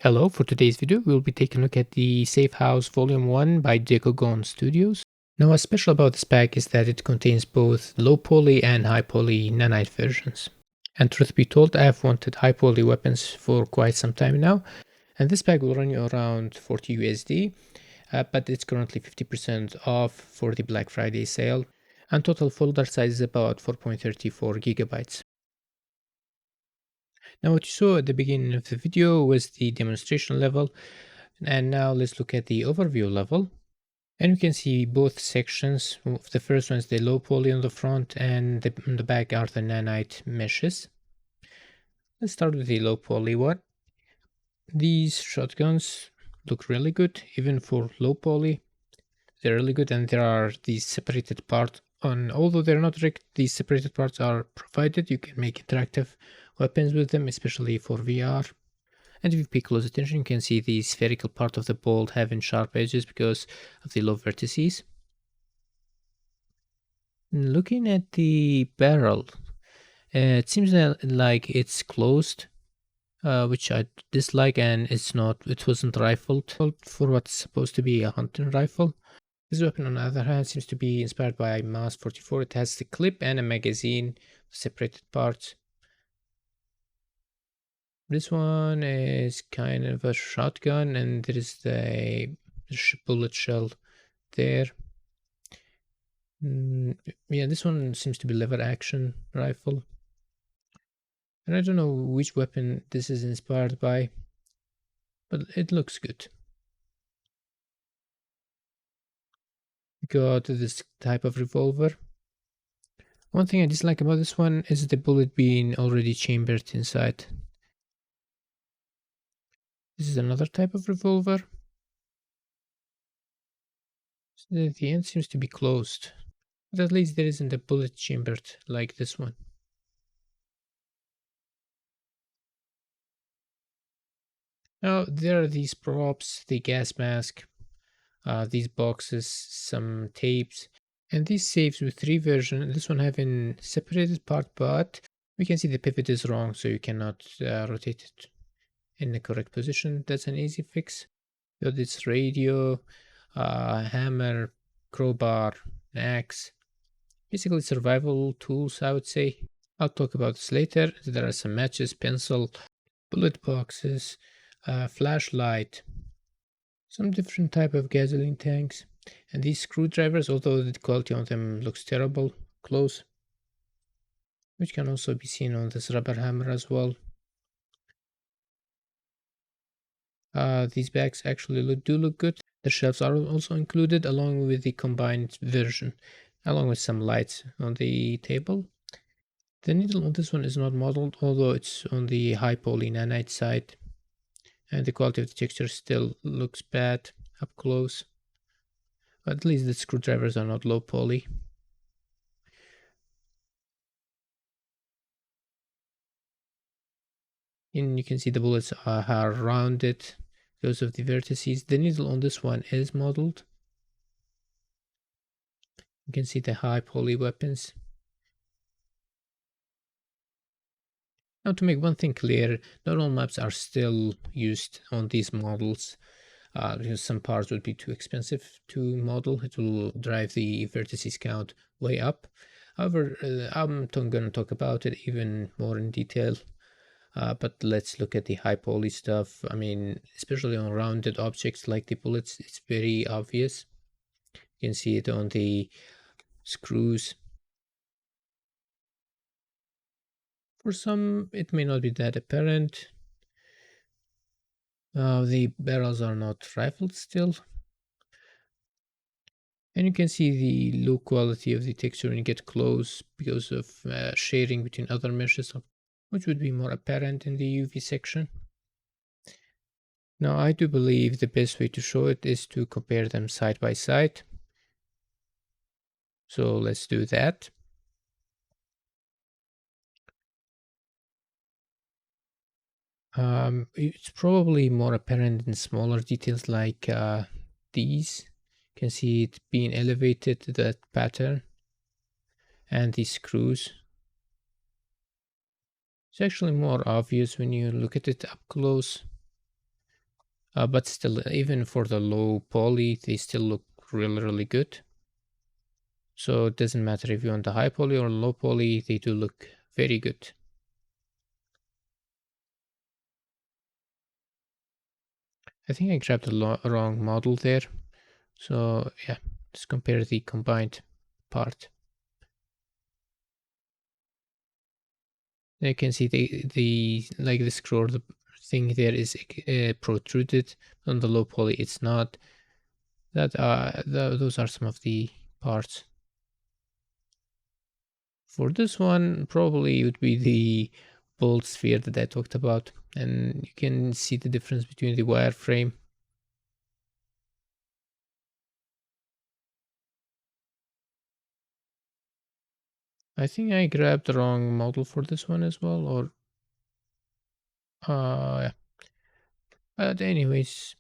Hello, for today's video, we'll be taking a look at the Safe House Vol.1 by Decagon Studios. Now, what's special about this pack is that it contains both Lowpoly and Highpoly Nanite versions. And truth be told, I have wanted Highpoly weapons for quite some time now, and this pack will run you around 40 USD, but it's currently 50% off for the Black Friday sale, and total folder size is about 4.34 gigabytes. Now what you saw at the beginning of the video was the demonstration level, and now let's look at the overview level. And you can see both sections. The first one is the low poly on the front, and on the back are the nanite meshes. Let's start with the low poly one. These shotguns look really good, even for low poly. They're really good, and there are these separated parts on. Although they're not rigged, these separated parts are provided. You can make interactive weapons with them, especially for VR. And if you pay close attention, you can see the spherical part of the bolt having sharp edges because of the low vertices. Looking at the barrel, it seems like it's closed, which I dislike, and it wasn't rifled for what's supposed to be a hunting rifle. This weapon, on the other hand, seems to be inspired by Mass 44. It has the clip and a magazine, separated parts. This one is kind of a shotgun, and there is the bullet shell there. Yeah, this one seems to be lever action rifle. And I don't know which weapon this is inspired by, but it looks good. Got this type of revolver. One thing I dislike about this one is the bullet being already chambered inside. This is another type of revolver. The end seems to be closed, but at least there isn't a bullet chambered like this one. Now there are these props, the gas mask, these boxes, some tapes, and these saves with 3 versions. This one having separated part, but we can see the pivot is wrong, so you cannot rotate it in the correct position. That's an easy fix. Got this radio, hammer, crowbar, an axe. Basically survival tools, I would say. I'll talk about this later. There are some matches, pencil, bullet boxes, flashlight, some different type of gasoline tanks, and these screwdrivers, although the quality on them looks terrible close, which can also be seen on this rubber hammer as well. These bags actually do look good. The shelves are also included along with the combined version, along with some lights on the table. The needle on this one is not modeled, although it's on the Highpoly Nanite side, and the quality of the texture still looks bad up close. But at least the screwdrivers are not low poly. And you can see the bullets are rounded because of the vertices. The needle on this one is modeled. You can see the high poly weapons. Now, to make one thing clear, not all maps are still used on these models, because some parts would be too expensive to model. It will drive the vertices count way up. However, I'm going to talk about it even more in detail. But let's look at the high poly stuff. I mean, especially on rounded objects like the bullets, it's very obvious. You can see it on the screws. For some, it may not be that apparent. The barrels are not rifled still. And you can see the low quality of the texture when you get close because of shading between other meshes, which would be more apparent in the UV section. Now, I do believe the best way to show it is to compare them side by side. So let's do that. It's probably more apparent in smaller details like these. You can see it being elevated, that pattern, and these screws. It's actually more obvious when you look at it up close. But still, even for the low poly, they still look really, really good. So it doesn't matter if you're on the high poly or low poly, they do look very good. I think I grabbed the wrong model there. So yeah, let's compare the combined part. You can see the like the screw or the thing there is protruded. On the low poly, it's not. Those are some of the parts. For this one, probably it would be the bolt sphere that I talked about, and you can see the difference between the wireframe. I think I grabbed the wrong model for this one as well, or yeah. But anyways,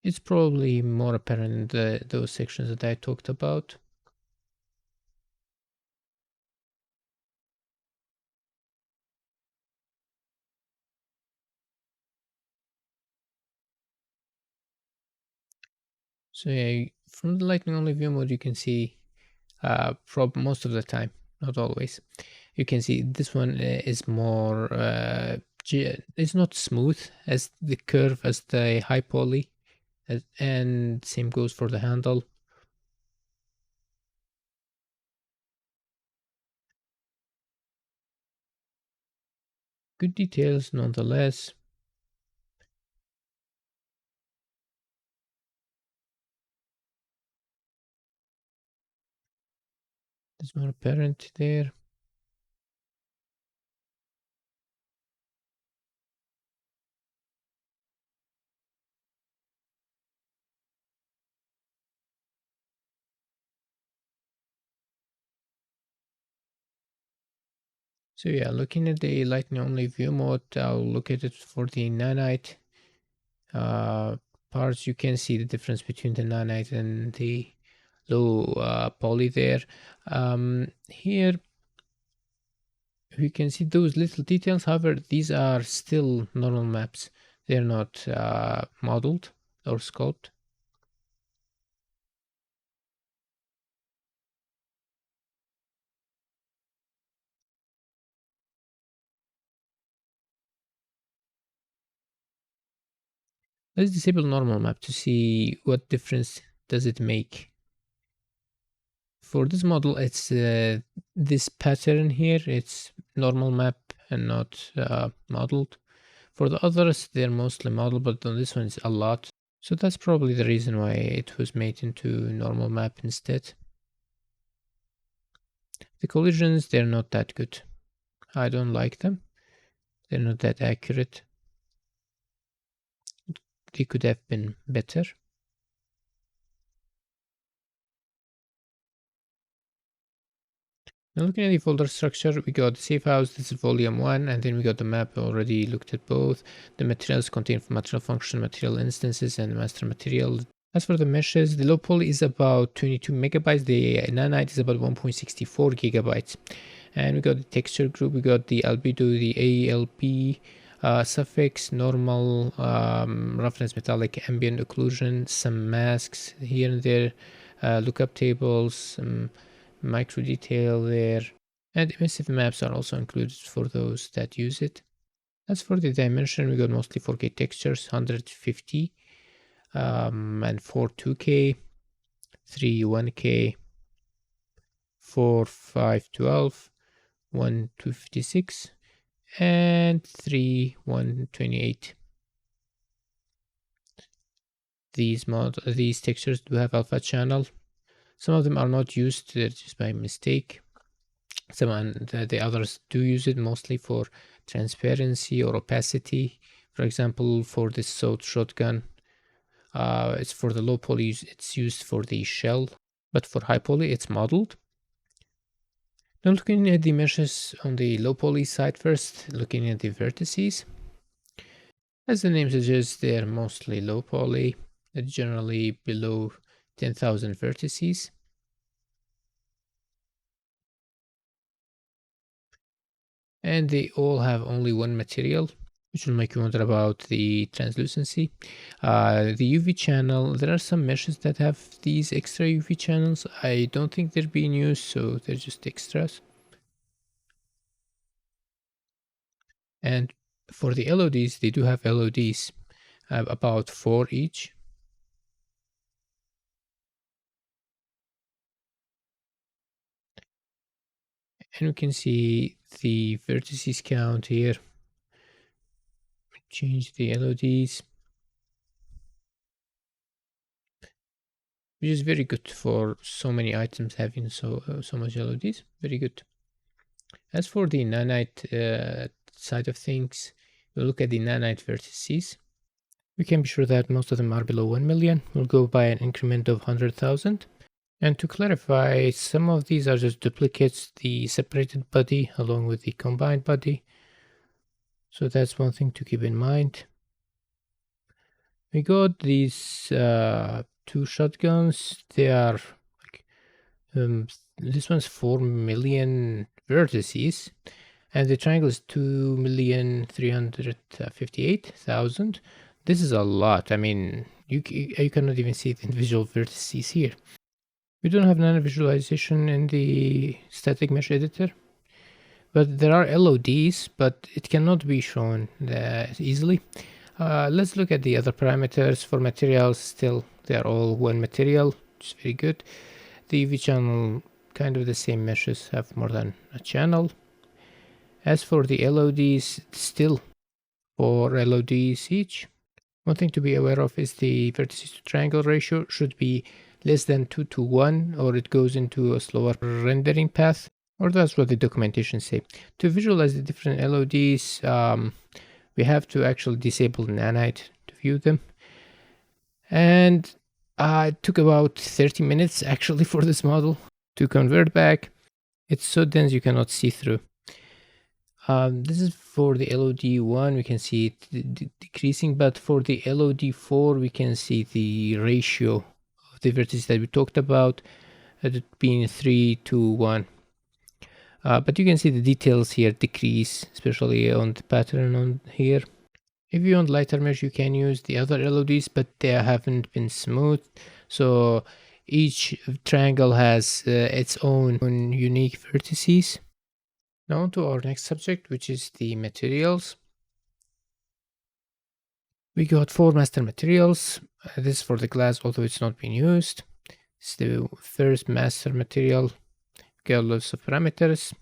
it's probably more apparent in those sections that I talked about. So yeah, from the lightning only view mode, you can see most of the time, not always. You can see this one is more it's not smooth as the curve as the high poly, and same goes for the handle. Good details nonetheless. It's more apparent there. So yeah, looking at the lightning only view mode, I'll look at it for the nanite uh, parts. You can see the difference between the nanite and the low poly there. Here we can see those little details. However, these are still normal maps. They're not modeled or sculpted. Let's disable normal map to see what difference does it make. For this model, it's this pattern here. It's normal map and not modeled. For the others, they're mostly modeled, but on this one, it's a lot. So that's probably the reason why it was made into normal map instead. The collisions, they're not that good. I don't like them. They're not that accurate. They could have been better. Now looking at the folder structure, we got the safe house, this is volume 1, and then we got the map. Already looked at both. The materials contain material function, material instances, and master material. As for the meshes, the low poly is about 22 megabytes, the nanite is about 1.64 gigabytes. And we got the texture group, we got the albedo, the ALP, suffix, normal, roughness, metallic, ambient occlusion, some masks here and there, lookup tables, some micro detail there, and emissive maps are also included for those that use it. As for the dimension, we got mostly 4K textures, 150, and 4 2K, 3 1K, 4 512, 1 256, and 3 128. These textures do have alpha channel. Some of them are not used, they're just by mistake. The others do use it mostly for transparency or opacity. For example, for this sawed shotgun, it's for the low poly, it's used for the shell, but for high poly, it's modeled. Now looking at the meshes on the low poly side first, looking at the vertices. As the name suggests, they are mostly low poly, generally below 10,000 vertices. And they all have only one material. which will make you wonder about the translucency. The UV channel, there are some meshes that have these extra UV channels. I don't think they're being used, so they're just extras. And for the LODs, they do have LODs, about 4 each. And we can see the vertices count here. Change the LODs, which is very good for so many items having so much LODs. Very good. As for the nanite side of things, we look at the nanite vertices. We can be sure that most of them are below 1 million. We'll go by an increment of 100,000. And to clarify, some of these are just duplicates, the separated body along with the combined body. So that's one thing to keep in mind. We got these two shotguns. They are like, this one's 4 million vertices, and the triangle is 2,358,000. This is a lot. I mean, you cannot even see the individual vertices here. We don't have nano visualization in the static mesh editor, but there are LODs, but it cannot be shown easily. Let's look at the other parameters. For materials, still they are all one material, which is very good. The UV channel, kind of the same meshes, have more than a channel. As for the LODs, still 4 LODs each. One thing to be aware of is the vertices to triangle ratio should be less than 2:1, or it goes into a slower rendering path, or that's what the documentation say. To visualize the different LODs, we have to actually disable nanite to view them. And it took about 30 minutes actually for this model to convert back. It's so dense you cannot see through. This is for the LOD1, we can see it decreasing, but for the LOD4, we can see the ratio of the vertices that we talked about, it being 3:1. But you can see the details here decrease, especially on the pattern on here. If you want lighter mesh, you can use the other LODs, but they haven't been smooth. So each triangle has its own unique vertices. Now on to our next subject, which is the materials. We got 4 master materials. This is for the glass, although it's not being used. It's the first master material. Got lots of parameters.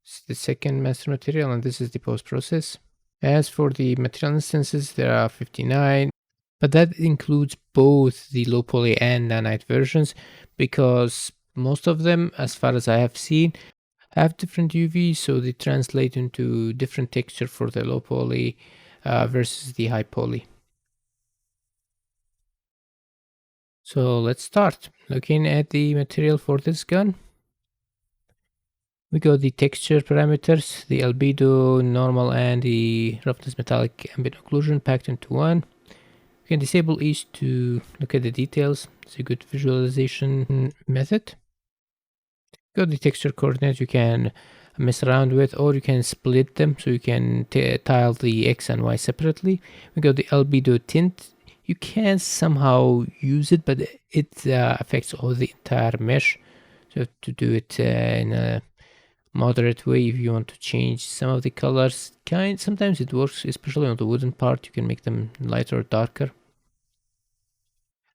It's the second master material, and this is the post process. As for the material instances, there are 59, but that includes both the low poly and nanite versions, because most of them, as far as I have seen, have different UV, so they translate into different texture for the low poly versus the high poly. So let's start looking at the material for this gun. We got the texture parameters, the albedo, normal, and the roughness metallic ambient occlusion packed into one. We can disable each to look at the details. It's a good visualization method. Got the texture coordinates you can mess around with, or you can split them so you can tile the X and Y separately. We got the albedo tint. You can somehow use it, but it affects all the entire mesh. So you have to do it in a moderate way if you want to change some of the colors. Sometimes it works, especially on the wooden part. You can make them lighter or darker.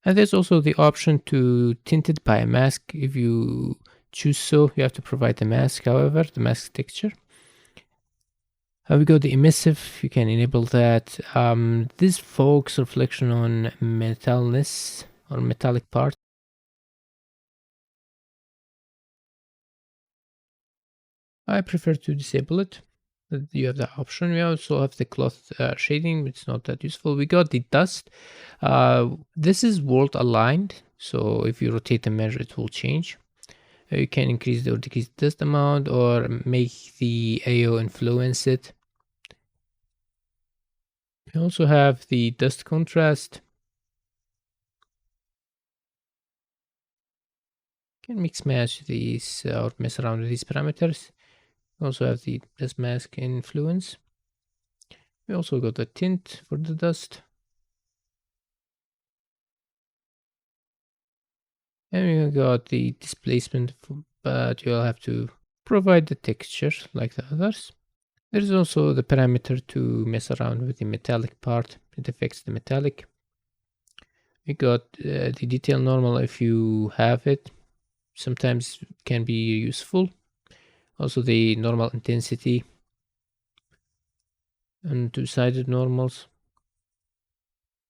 And there's also the option to tint it by a mask. If you choose so, you have to provide the mask, however, the mask texture. We got the emissive, you can enable that. This focuses reflection on metalness or metallic part. I prefer to disable it. You have the option. We also have the cloth shading, it's not that useful. We got the dust. This is world aligned, so if you rotate the measure, it will change. You can increase or decrease the dust amount, or make the AO influence it. We also have the dust contrast. You can mix match these or mess around with these parameters. We also have the dust mask influence. We also got the tint for the dust. And we got the displacement, but you'll have to provide the texture like the others. There's also the parameter to mess around with the metallic part. It affects the metallic. We got the detail normal if you have it. Sometimes can be useful. Also the normal intensity and two-sided normals.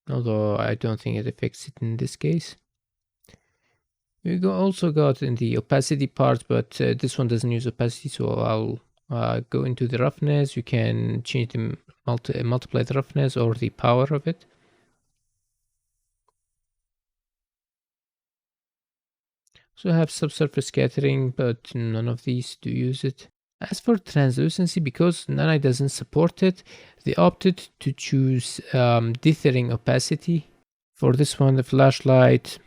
Although I don't think it affects it in this case. Also got in the opacity part, but this one doesn't use opacity, so I'll go into the roughness. You can change the multiply the roughness or the power of it. So I have subsurface scattering, but none of these do use it. As for translucency, because Nanite doesn't support it, they opted to choose dithering opacity. For this one, the flashlight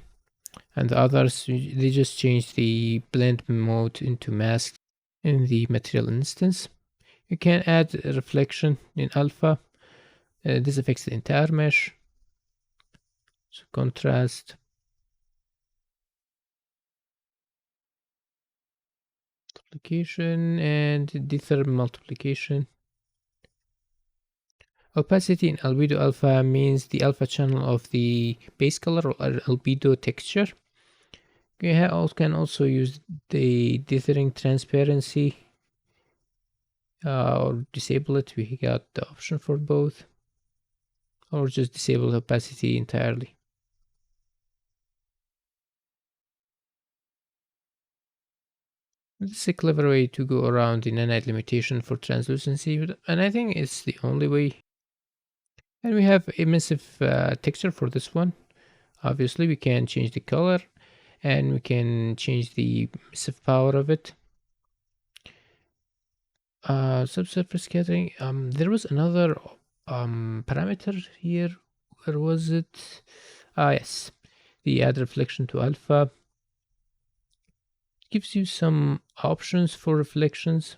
and the others, they just changed the blend mode into mask in the material instance. You can add a reflection in alpha. This affects the entire mesh. So contrast, multiplication, and dither multiplication. Opacity in albedo alpha means the alpha channel of the base color or albedo texture. You can also use the dithering transparency or disable it. We got the option for both, or just disable opacity entirely. This is a clever way to go around the nanite limitation for translucency, and I think it's the only way. And we have emissive texture for this one. Obviously, we can change the color and we can change the emissive power of it. Subsurface scattering. There was another parameter here. Where was it? Yes, the add reflection to alpha gives you some options for reflections,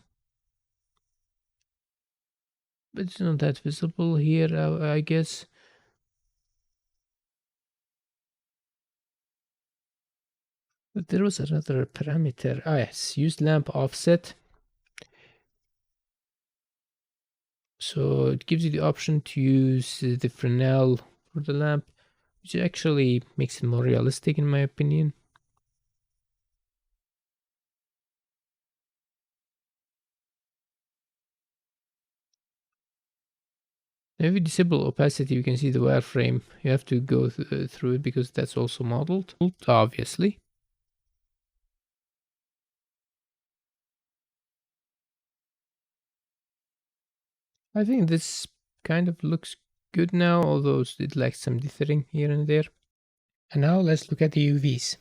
but it's not that visible here, I guess. But there was another parameter. Yes, use lamp offset. So it gives you the option to use the Fresnel for the lamp, which actually makes it more realistic in my opinion. If you disable opacity, you can see the wireframe. You have to go through it because that's also modeled, obviously. I think this kind of looks good now, although it lacks some dithering here and there. And now let's look at the UVs.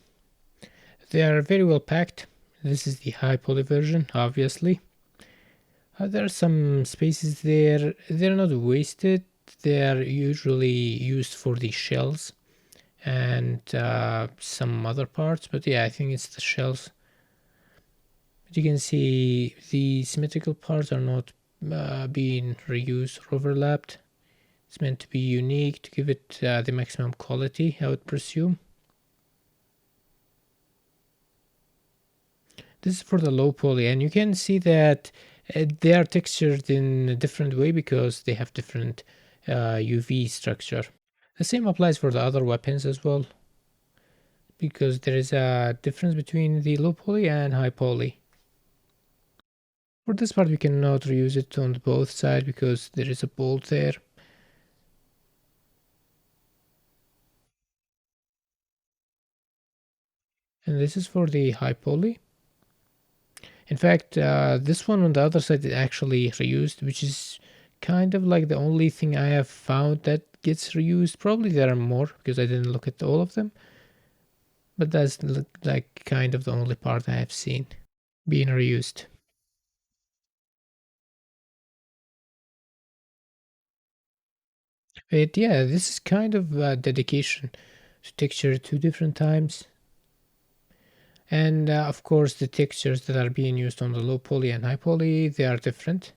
They are very well packed. This is the high poly version, obviously. There are some spaces there. They're not wasted. They are usually used for the shells and some other parts. But yeah, I think it's the shells. But you can see the symmetrical parts are not being reused or overlapped. It's meant to be unique to give it the maximum quality, I would presume. This is for the low poly, and you can see that they are textured in a different way because they have different UV structure. The same applies for the other weapons as well, because there is a difference between the low poly and high poly. For this part we cannot reuse it on both sides because there is a bolt there. And this is for the high poly. In fact, this one on the other side is actually reused, which is kind of like the only thing I have found that gets reused. Probably there are more because I didn't look at all of them. But that's like kind of the only part I have seen being reused. But yeah, this is kind of dedication to texture 2 different times. And of course, the textures that are being used on the low poly and high poly, they are different.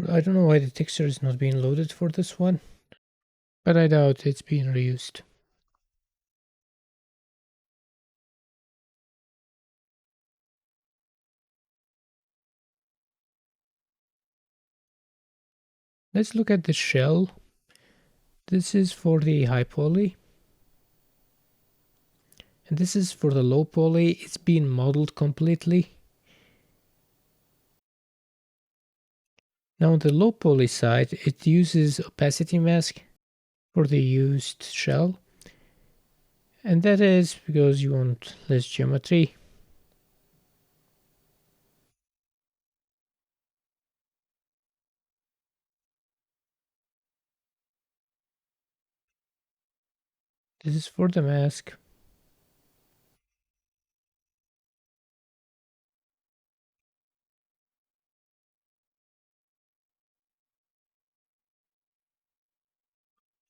I don't know why the texture is not being loaded for this one, but I doubt it's being reused. Let's look at the shell. This is for the Highpoly, and this is for the Lowpoly. It's been modeled completely. Now on the Lowpoly side, it uses opacity mask for the used shell, and that is because you want less geometry. This is for the mask.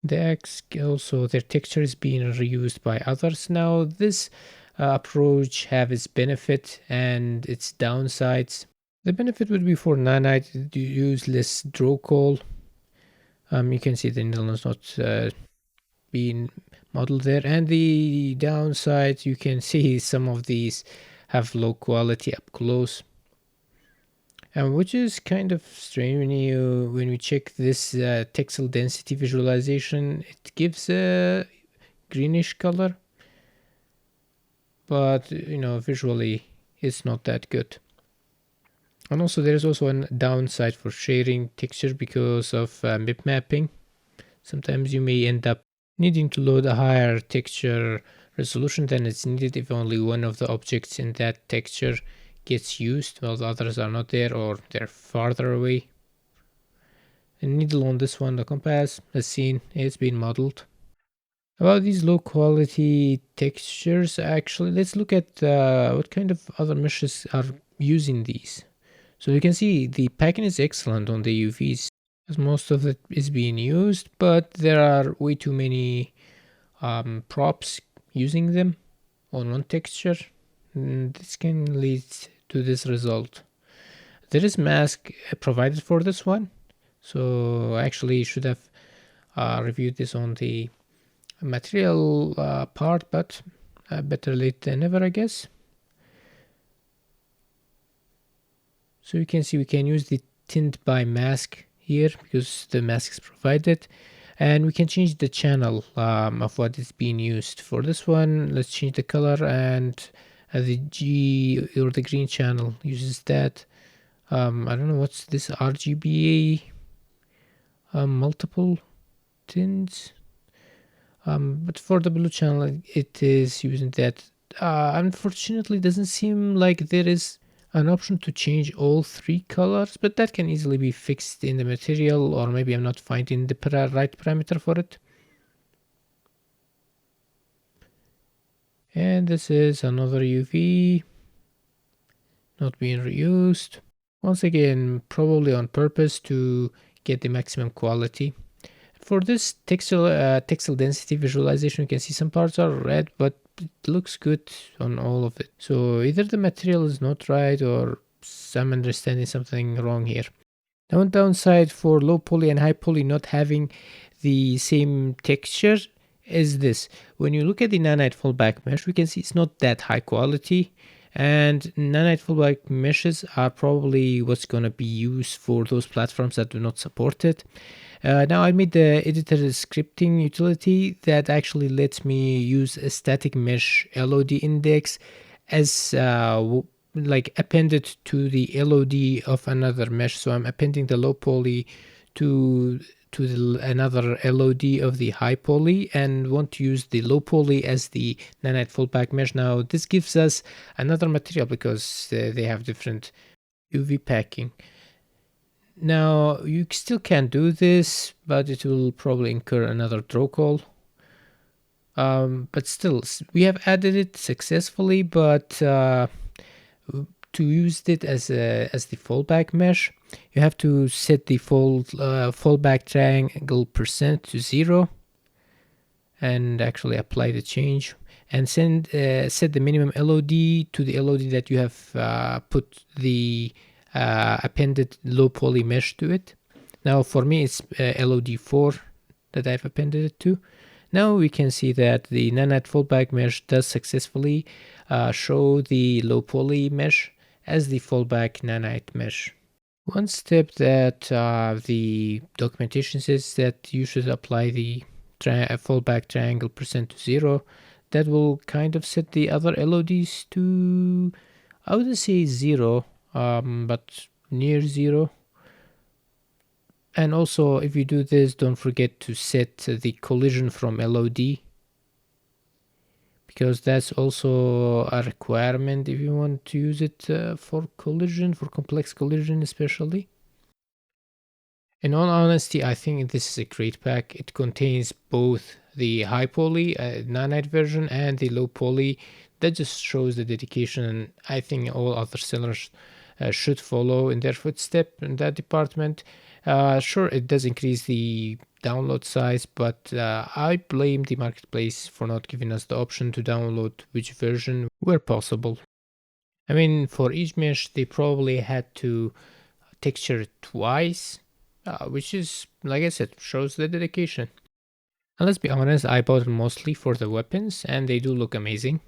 The X also, their texture is being reused by others now. This approach have its benefit and its downsides. The benefit would be for Nanite to use less draw call. You can see the needle is not being modeled there, and the downside, you can see some of these have low quality up close, and which is kind of strange when we check this texel density visualization. It gives a greenish color, but visually it's not that good. And also there is also a downside for sharing texture because of mip mapping. Sometimes you may end up needing to load a higher texture resolution than it's needed if only one of the objects in that texture gets used while the others are not there or they're farther away. The needle on this one, the compass, as seen, it's been modeled. About these low quality textures, actually, let's look at what kind of other meshes are using these. So you can see the packing is excellent on the UVs, as most of it is being used, but there are way too many props using them on one texture. And this can lead to this result. There is mask provided for this one, so actually you should have reviewed this on the material part, but better late than never, I guess. So you can see we can use the tint by mask here because the mask is provided, and we can change the channel of what is being used. For this one, let's change the color, and the G or the green channel uses that. I don't know what's this RGBA multiple tints, but for the blue channel it is using that. Unfortunately, it doesn't seem like there is an option to change all three colors, but that can easily be fixed in the material, or maybe I'm not finding the right parameter for it. And this is another UV not being reused, once again probably on purpose to get the maximum quality. For this textile density visualization, you can see some parts are red, but it looks good on all of it. So either the material is not right or I'm understanding something wrong here. Now, one downside for low poly and high poly not having the same texture is this. When you look at the nanite fallback mesh, we can see it's not that high quality, and nanite fallback meshes are probably what's going to be used for those platforms that do not support it. Now I made the editor scripting utility that actually lets me use a static mesh LOD index as like appended to the LOD of another mesh. So I'm appending the low poly to another LOD of the high poly, and want to use the low poly as the nanite fallback mesh. Now this gives us another material because they have different UV packing. Now you still can do this, but it will probably incur another draw call. But still, we have added it successfully, but to use it as the fallback mesh, you have to set the fallback triangle percent to 0, and actually apply the change, and set the minimum LOD to the LOD that you have put the appended low poly mesh to it. Now for me it's LOD4 that I've appended it to. Now we can see that the Nanite fallback mesh does successfully show the low poly mesh as the fallback Nanite mesh. One step that the documentation says that you should apply the fallback triangle percent to 0. That will kind of set the other LODs to, I wouldn't say 0, but near 0. And also, if you do this, don't forget to set the collision from LOD, because that's also a requirement if you want to use it for collision, for complex collision especially. In all honesty, I think this is a great pack. It contains both the Highpoly Nanite version and the Lowpoly. That just shows the dedication, and I think all other sellers should follow in their footstep in that department. Sure, it does increase the download size, but I blame the marketplace for not giving us the option to download which version where possible. I mean, for each mesh, they probably had to texture it twice, which is, like I said, shows the dedication. And let's be honest, I bought them mostly for the weapons, and they do look amazing.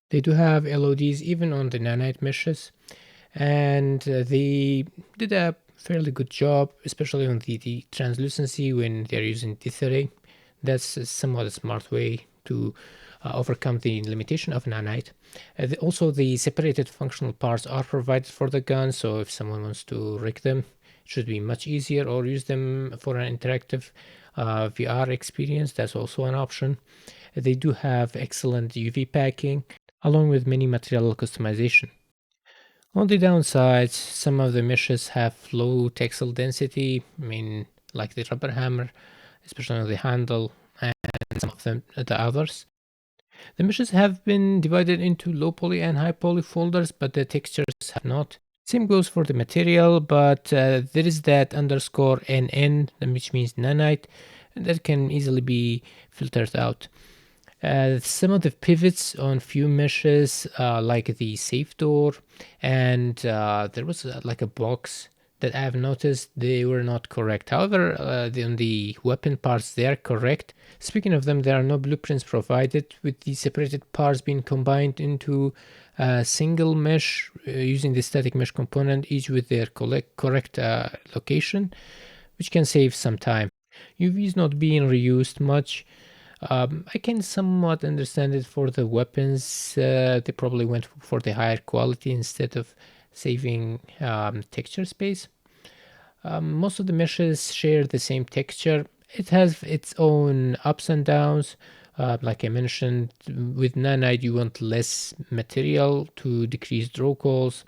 They do have LODs even on the Nanite meshes, and they did a fairly good job, especially on the translucency when they're using dithering. That's somewhat a smart way to overcome the limitation of Nanite. Also, the separated functional parts are provided for the gun, so if someone wants to rig them, it should be much easier, or use them for an interactive VR experience. That's also an option. They do have excellent UV packing, along with many material customization. On the downsides, some of the meshes have low textile density, I mean, like the rubber hammer, especially on the handle, and some of them, the others. The meshes have been divided into low poly and high poly folders, but the textures have not. Same goes for the material, but there is that underscore NN, which means nanite, that can easily be filtered out. Some of the pivots on few meshes, like the safe door, and there was like a box that I have noticed they were not correct. However, on the weapon parts, they are correct. Speaking of them, there are no blueprints provided, with the separated parts being combined into a single mesh using the static mesh component, each with their correct location, which can save some time. UV is not being reused much. I can somewhat understand it for the weapons. They probably went for the higher quality instead of saving texture space. Most of the meshes share the same texture. It has its own ups and downs. Like I mentioned, with Nanite you want less material to decrease draw calls.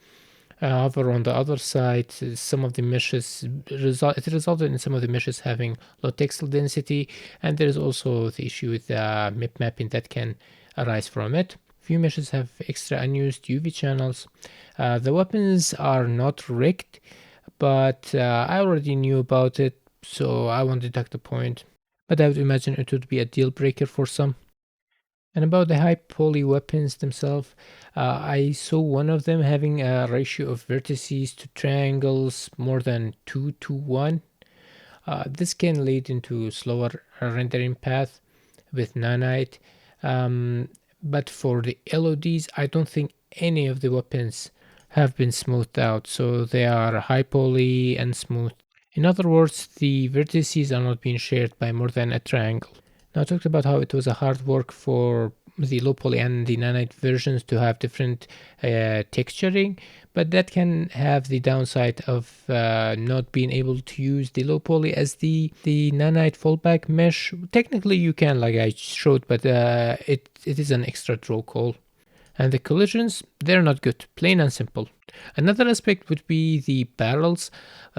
However, on the other side, some of the meshes resulted in some of the meshes having low textile density, and there is also the issue with MIP mapping that can arise from it. Few meshes have extra unused UV channels. The weapons are not rigged, but I already knew about it, so I won't deduct the point. But I would imagine it would be a deal breaker for some. And about the high poly weapons themselves, I saw one of them having a ratio of vertices to triangles more than 2 to 1. This can lead into slower rendering path with Nanite. But for the LODs, I don't think any of the weapons have been smoothed out, so they are high poly and smooth. In other words, the vertices are not being shared by more than a triangle. Now I talked about how it was a hard work for the low poly and the nanite versions to have different texturing, but that can have the downside of not being able to use the low poly as the nanite fallback mesh. Technically you can, like I showed, but it is an extra draw call. And the collisions, they're not good, plain and simple. Another aspect would be the barrels.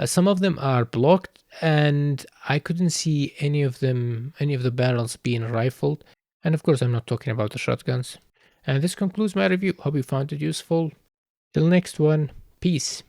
Some of them are blocked, and I couldn't see any of the barrels being rifled. And of course, I'm not talking about the shotguns. And this concludes my review. Hope you found it useful. Till next one, peace.